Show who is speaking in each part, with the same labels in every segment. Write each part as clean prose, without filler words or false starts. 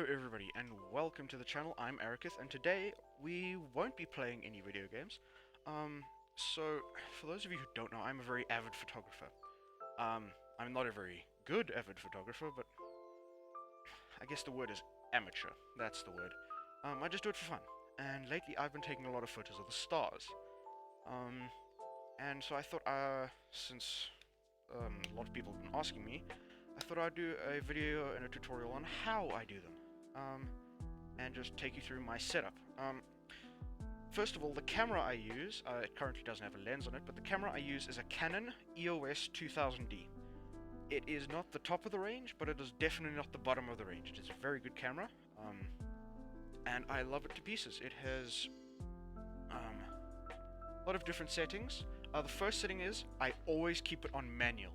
Speaker 1: Hello everybody and welcome to the channel. I'm Ericus and today we won't be playing any video games. So for those of you who don't know, I'm a very avid photographer. I'm not a very good avid photographer, but I guess the word is amateur. That's the word. I just do it for fun. And lately I've been taking a lot of photos of the stars. And so I thought, since a lot of people have been asking me, I thought I'd do a video and a tutorial on how I do them, and just take you through my setup. First of all, the camera I use, it currently doesn't have a lens on it, but the camera I use is a Canon EOS 2000D. It is not the top of the range, but it is definitely not the bottom of the range. It is a very good camera, and I love it to pieces. It has a lot of different settings. The first setting is, I always keep it on manual.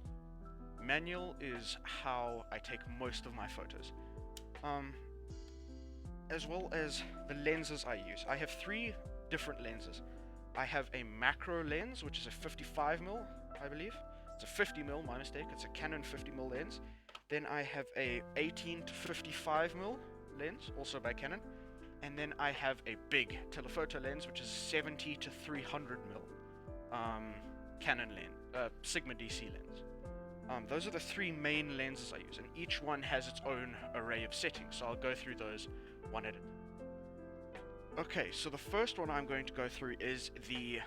Speaker 1: Manual is how I take most of my photos. As well as the lenses I use. I have three different lenses. I have a macro lens, which is a 55mm, I believe. It's a 50mm, my mistake. It's a Canon 50mm lens. Then I have a 18 to 55mm lens, also by Canon. And then I have a big telephoto lens, which is 70 to 300mm Canon lens, Sigma DC lens. Those are the three main lenses I use, and each one has its own array of settings, so I'll go through those one at a time. Okay, so the first one I'm going to go through is the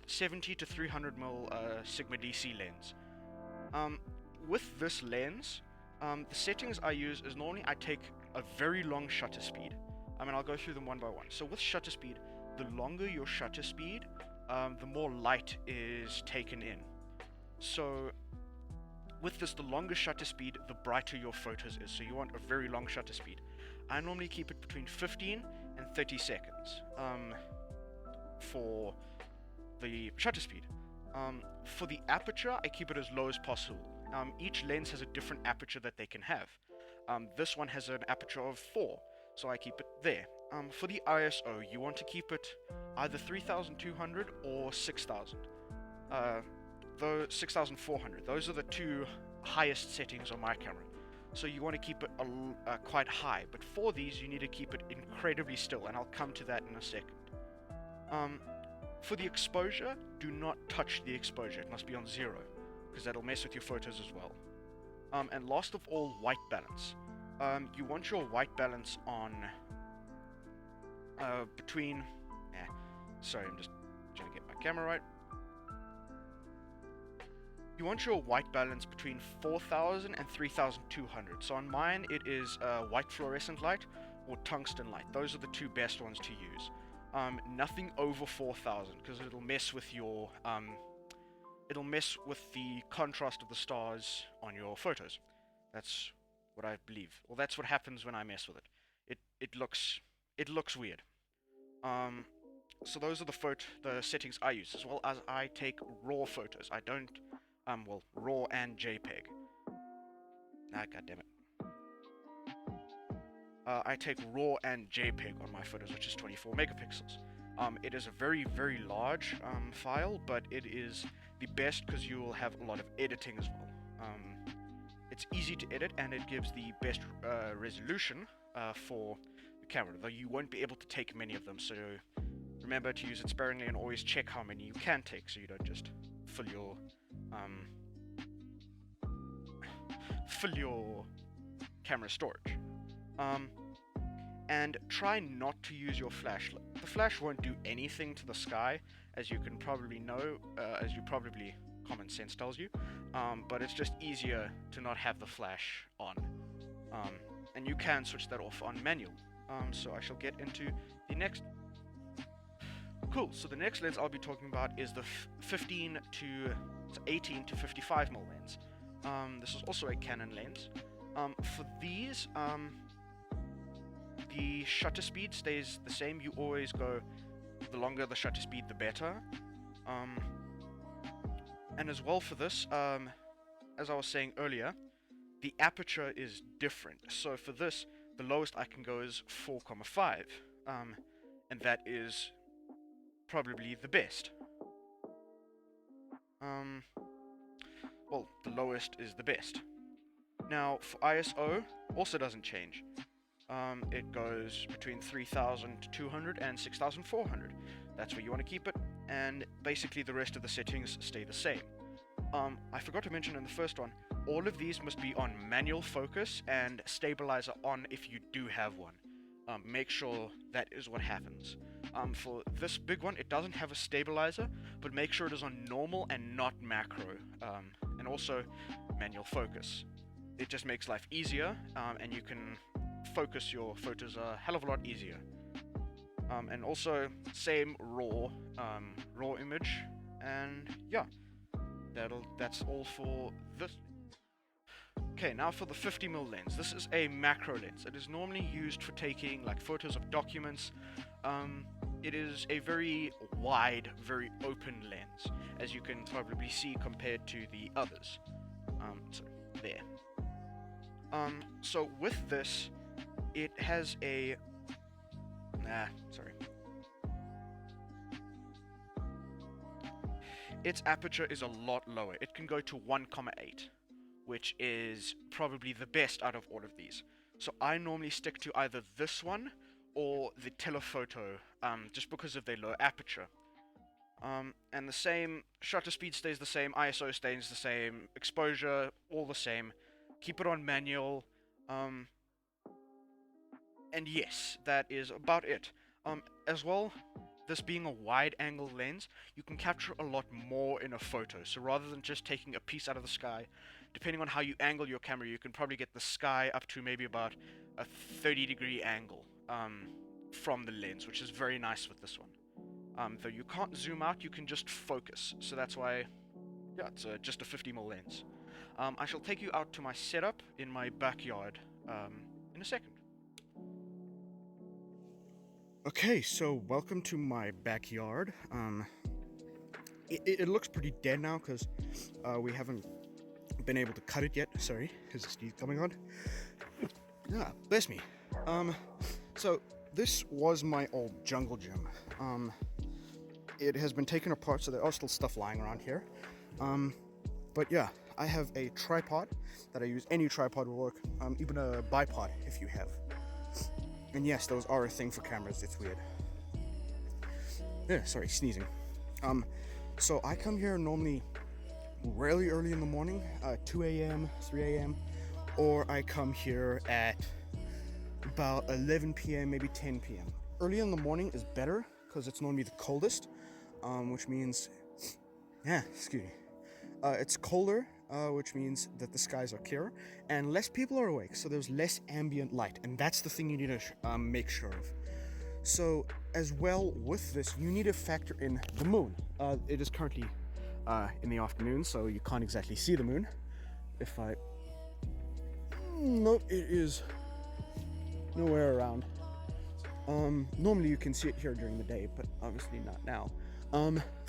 Speaker 1: 70 to 300mm Sigma DC lens. With this lens, the settings I use is normally I take a very long shutter speed. I'll go through them one by one. So with shutter speed, the longer your shutter speed, the more light is taken in. So with this, the longer shutter speed, the brighter your photos is. So you want a very long shutter speed. I normally keep it between 15 and 30 seconds for the shutter speed. For the aperture, I keep it as low as possible. Each lens has a different aperture that they can have. This one has an aperture of 4, so I keep it there. For the ISO, you want to keep it either 3200 or 6000. Though 6400, those are the two highest settings on my camera, so you want to keep it quite high, but for these you need to keep it incredibly still, and I'll come to that in a second. For the exposure, do not touch the exposure. It must be on 0, because that'll mess with your photos as well. And last of all, white balance. You want your white balance on between sorry, I'm just trying to get my camera right. You want your white balance between 4000 and 3200. So on mine it is white fluorescent light or tungsten light. Those are the two best ones to use. Nothing over 4000, because it'll mess with your it'll mess with the contrast of the stars on your photos. That's what I believe. Well, that's what happens when I mess with it. It looks weird. So those are the settings I use, as well as I take raw photos. I don't raw and JPEG. God damn it. I take RAW and JPEG on my photos, which is 24 megapixels. It is a very, very large file, but it is the best because you will have a lot of editing as well. It's easy to edit, and it gives the best resolution for the camera, though you won't be able to take many of them, so remember to use it sparingly and always check how many you can take, so you don't just fill your camera storage. And try not to use your flash. The flash won't do anything to the sky, as you can probably know, common sense tells you, but it's just easier to not have the flash on. And you can switch that off on manual. So I shall get into the next. Cool, so the next lens I'll be talking about is the 18 to 55mm lens. This is also a Canon lens. For these, the shutter speed stays the same. You always go, the longer the shutter speed, the better. And as well for this, as I was saying earlier, the aperture is different. So for this, the lowest I can go is 4,5, and that is probably the best. The lowest is the best. Now, for ISO, also doesn't change. It goes between 3,200 and 6,400. That's where you want to keep it, and basically the rest of the settings stay the same. I forgot to mention in the first one, all of these must be on manual focus and stabilizer on if you do have one. Make sure that is what happens. For this big one, it doesn't have a stabilizer, but make sure it is on normal and not macro, and also manual focus. It just makes life easier, and you can focus your photos a hell of a lot easier. And also same raw image, and yeah, that's all for this. Okay, now for the 50mm lens. This is a macro lens. It is normally used for taking like photos of documents. It is a very wide, very open lens, as you can probably see compared to the others. So there. So with this, it has a its aperture is a lot lower. It can go to 1,8, which is probably the best out of all of these. So I normally stick to either this one or the Telephoto, just because of their low aperture. And the same, shutter speed stays the same, ISO stays the same, exposure, all the same. Keep it on manual, and yes, that is about it. As well, this being a wide angle lens, you can capture a lot more in a photo. So rather than just taking a piece out of the sky, depending on how you angle your camera, you can probably get the sky up to maybe about a 30-degree angle from the lens, which is very nice with this one. Though you can't zoom out, you can just focus. So that's why, yeah, it's just a 50mm lens. I shall take you out to my setup in my backyard in a second. Okay, so welcome to my backyard. It looks pretty dead now because we haven't been able to cut it yet. Sorry, is Steve coming on? Yeah, bless me. So this was my old jungle gym. It has been taken apart, so there are still stuff lying around here. But yeah, I have a tripod that I use. Any tripod will work, even a bipod if you have. And yes, those are a thing for cameras. It's weird. Yeah, sorry, sneezing. So I come here normally really early in the morning, 2 a.m., 3 a.m., or I come here at about 11 p.m., maybe 10 p.m. Early in the morning is better because it's normally the coldest, which means, excuse me, it's colder, which means that the skies are clearer and less people are awake, so there's less ambient light, and that's the thing you need to make sure of. So as well with this, you need to factor in the moon. It is currently in the afternoon, so you can't exactly see the moon. If I nope, it is nowhere around. Normally you can see it here during the day, but obviously not now.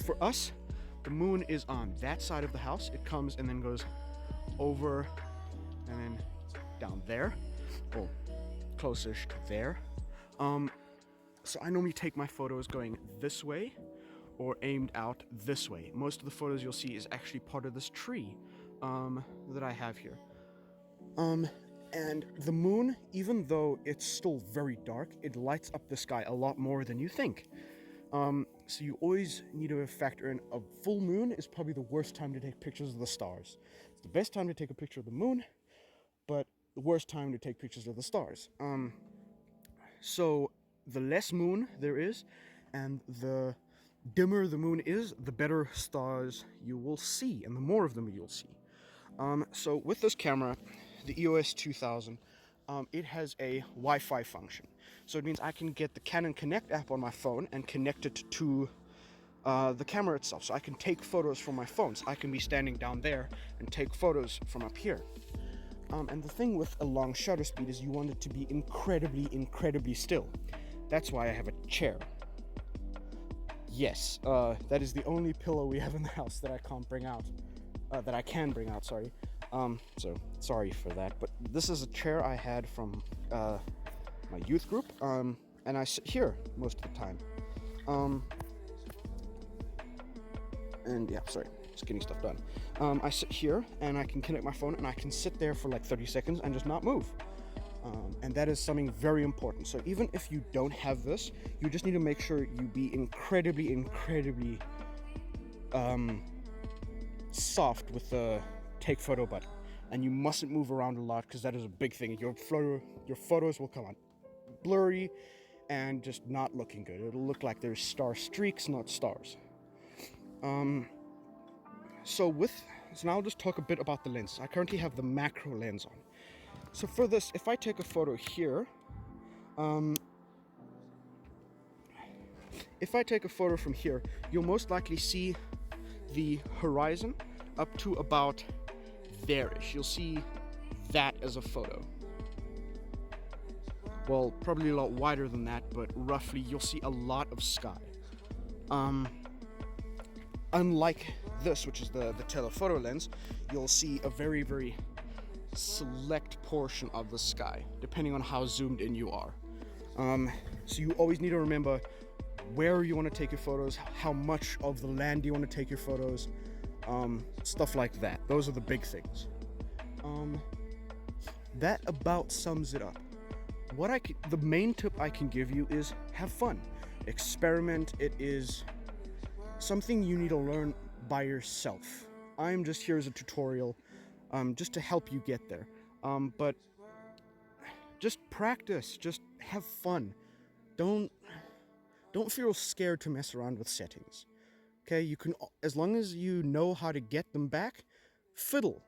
Speaker 1: For us, the moon is on that side of the house. It comes and then goes over and then down there, or close-ish to there. So I normally take my photos going this way or aimed out this way. Most of the photos you'll see is actually part of this tree that I have here. And the moon, even though it's still very dark, it lights up the sky a lot more than you think. So you always need to factor in a full moon is probably the worst time to take pictures of the stars. It's the best time to take a picture of the moon, but the worst time to take pictures of the stars. So the less moon there is, and the dimmer the moon is, the better stars you will see, and the more of them you'll see. So with this camera, the EOS 2000, it has a Wi-Fi function. So it means I can get the Canon Connect app on my phone and connect it to the camera itself. So I can take photos from my phone. So I can be standing down there and take photos from up here. And the thing with a long shutter speed is you want it to be incredibly, incredibly still. That's why I have a chair. Yes, that is the only pillow we have in the house that I can't bring out. That I can bring out, sorry. So sorry for that, but this is a chair I had from my youth group, and I sit here most of the time. And yeah, sorry, just getting stuff done. I sit here and I can connect my phone and I can sit there for like 30 seconds and just not move.
Speaker 2: And that is something very important. So even if you don't have this, you just need to make sure you be incredibly soft with the take photo button, and you mustn't move around a lot because that is a big thing. Your photos will come out blurry and just not looking good. It'll look like there's star streaks, not stars. So now I'll just talk a bit about the lens. I currently have the macro lens on. So for this, if I take a photo here, if I take a photo from here, you'll most likely see the horizon up to about there-ish. You'll see that as a photo. Well, probably a lot wider than that, but roughly you'll see a lot of sky. Unlike this, which is the telephoto lens, you'll see a very select portion of the sky, depending on how zoomed in you are. So you always need to remember where you want to take your photos, how much of the land you want to take your photos, stuff like that. Those are the big things. That about sums it up. The main tip I can give you is have fun, experiment. It is something you need to learn by yourself. I'm just here as a tutorial, just to help you get there. But just practice, just have fun. Don't feel scared to mess around with settings. Okay, you can, as long as you know how to get them back, fiddle.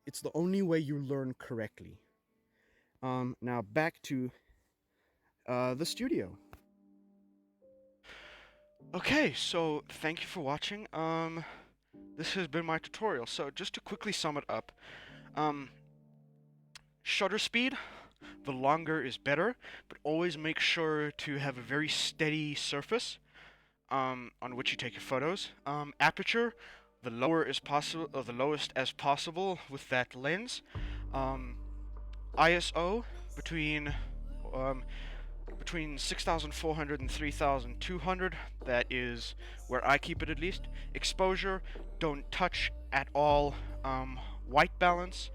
Speaker 2: It's the only way you learn correctly. Now back to the studio.
Speaker 1: Okay, so thank you for watching. This has been my tutorial. So just to quickly sum it up, shutter speed, the longer is better, but always make sure to have a very steady surface on which you take your photos. Aperture, the lower as possible, or the lowest as possible with that lens. ISO between 6,400 and 3,200. That is where I keep it, at least. Exposure, don't touch at all. White balance,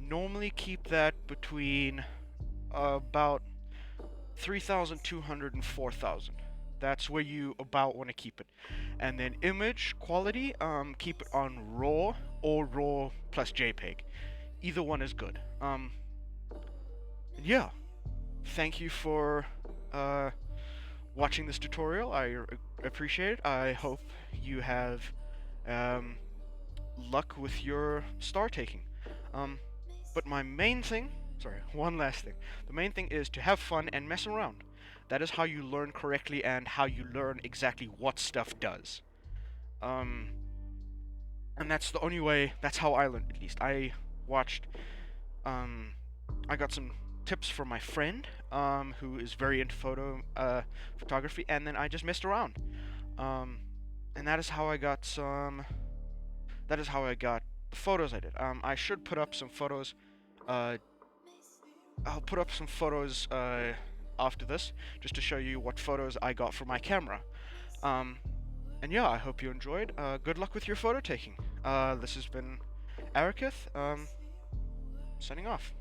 Speaker 1: normally keep that between about 3,200 and 4,000. That's where you about want to keep it. And then image quality, keep it on RAW or RAW plus JPEG. Either one is good. Yeah. Thank you for watching this tutorial. I appreciate it. I hope you have luck with your star taking. But my main thing, one last thing. The main thing is to have fun and mess around. That is how you learn correctly and how you learn exactly what stuff does. And that's the only way, that's how I learned, at least. I watched, I got some tips from my friend, who is very into photography, and then I just messed around. And that is how I got the photos I did. I should put up some photos, I'll put up some photos, after this, just to show you what photos I got from my camera. And yeah, I hope you enjoyed. Good luck with your photo taking. This has been Arakith, signing off.